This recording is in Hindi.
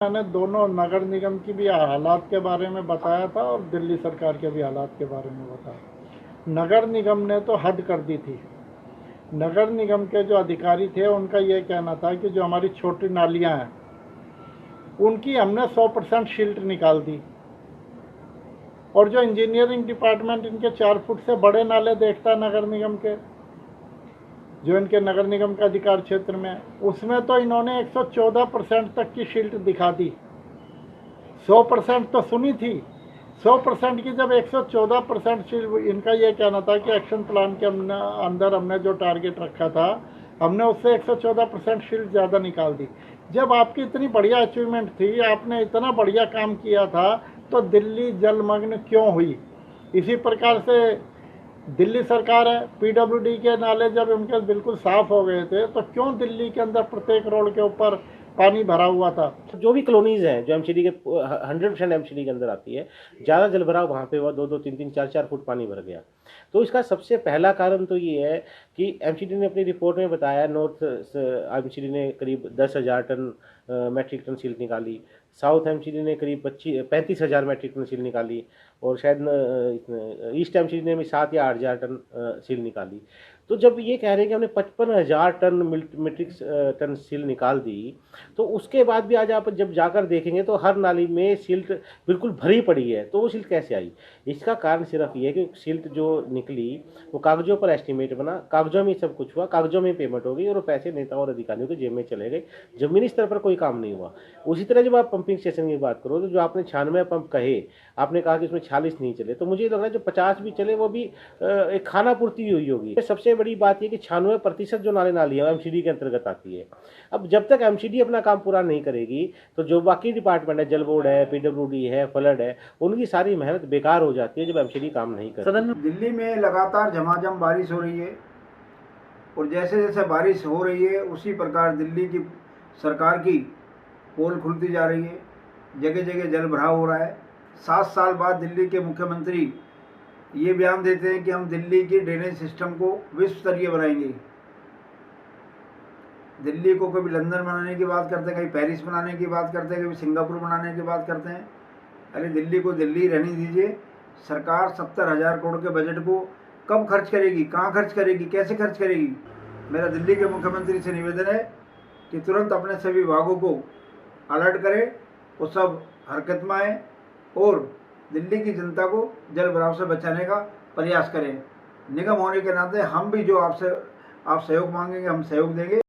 मैंने दोनों नगर निगम की भी हालात के बारे में बताया था और दिल्ली सरकार के भी हालात के बारे में बताया। नगर निगम ने तो हद कर दी थी। नगर निगम के जो अधिकारी थे उनका ये कहना था कि जो हमारी छोटी नालियां हैं उनकी हमने 100% शिल्ट निकाल दी, और जो इंजीनियरिंग डिपार्टमेंट इनके 4 फुट से बड़े नाले देखता है नगर निगम के, जो इनके नगर निगम का अधिकार क्षेत्र में, उसमें तो इन्होंने 114% तक की शिल्ट दिखा दी। 100% तो सुनी थी, 100% की जब 114% शिल्ट, इनका ये कहना था कि एक्शन प्लान के अंदर हमने जो टारगेट रखा था हमने उससे 114% शिल्ट ज़्यादा निकाल दी। जब आपकी इतनी बढ़िया अचीवमेंट थी, आपने इतना बढ़िया काम किया था, तो दिल्ली जलमग्न क्यों हुई? इसी प्रकार से दिल्ली सरकार है, पीडब्ल्यूडी के नाले जब उनके बिल्कुल साफ हो गए थे, तो क्यों दिल्ली के अंदर प्रत्येक रोड के ऊपर पानी भरा हुआ था? जो भी कॉलोनीज हैं जो एमसीडी के 100% एमसीडी के अंदर आती है, ज़्यादा जल भराव वहाँ पे हुआ, 2-2, 3-3, 4-4 फुट पानी भर गया। तो इसका सबसे पहला कारण तो ये है कि एमसीडी ने अपनी रिपोर्ट में बताया, नॉर्थ एमसीडी ने करीब 10,000 टन मैट्रिक टन सील निकाली, साउथ एमसीडी ने करीब 35,000 मैट्रिक टन सील निकाली, और शायद ईस्ट एमसीडी ने भी 7 या 8,000 टन सील निकाली। तो जब ये कह रहे हैं कि हमने 55,000 टन मीट्रिक टन सील निकाल दी, तो उसके बाद भी आज आप जब जाकर देखेंगे तो हर नाली में सिल्ट बिल्कुल भरी पड़ी है। तो वो सिल्ट कैसे आई? इसका कारण सिर्फ ये है कि सिल्ट जो निकली वो कागजों पर एस्टिमेट बना, कागजों में सब कुछ हुआ, कागजों में पेमेंट हो गई और वो पैसे नेताओं और अधिकारियों के जेब में चले गए। जमीनी स्तर पर कोई काम नहीं हुआ। उसी तरह जब आप पंपिंग स्टेशन की बात करो, तो जो आपने 96 पंप कहे, आपने कहा कि उसमें 46 नहीं चले, तो मुझे लग रहा है जो 50 भी चले वो भी एक खाना पूर्ति हुई होगी। सबसे बड़ी बात यह कि 96% जो नाले नाली है एमसीडी के अंतर्गत आती है। अब जब तक एमसीडी अपना काम पूरा नहीं करेगी तो जो बाकी डिपार्टमेंट है, जल बोर्ड है, पीडब्ल्यूडी है, फ्लड है, उनकी सारी मेहनत बेकार हो जाती है जब एमसीडी काम नहीं करती। दिल्ली में लगातार झमाझम बारिश हो रही है, और जैसे जैसे बारिश हो रही है उसी प्रकार दिल्ली की सरकार की पोल खुलती जा रही है, जगह जगह जल भराव हो रहा है। 7 साल बाद दिल्ली के मुख्यमंत्री ये बयान देते हैं कि हम दिल्ली की ड्रेनेज सिस्टम को विश्व स्तरीय बनाएंगे। दिल्ली को कभी लंदन बनाने की बात करते हैं, कभी पेरिस बनाने की बात करते हैं, कभी सिंगापुर बनाने की बात करते हैं। अरे दिल्ली को दिल्ली रहने दीजिए। सरकार 70,000 करोड़ के बजट को कब खर्च करेगी, कहाँ खर्च करेगी, कैसे खर्च करेगी? मेरा दिल्ली के मुख्यमंत्री से निवेदन है कि तुरंत अपने सभी विभागों को अलर्ट करें, वो सब हरकत में आए और दिल्ली की जनता को जल भराव से बचाने का प्रयास करें। निगम होने के नाते हम भी जो आपसे आप सहयोग मांगेंगे, हम सहयोग देंगे।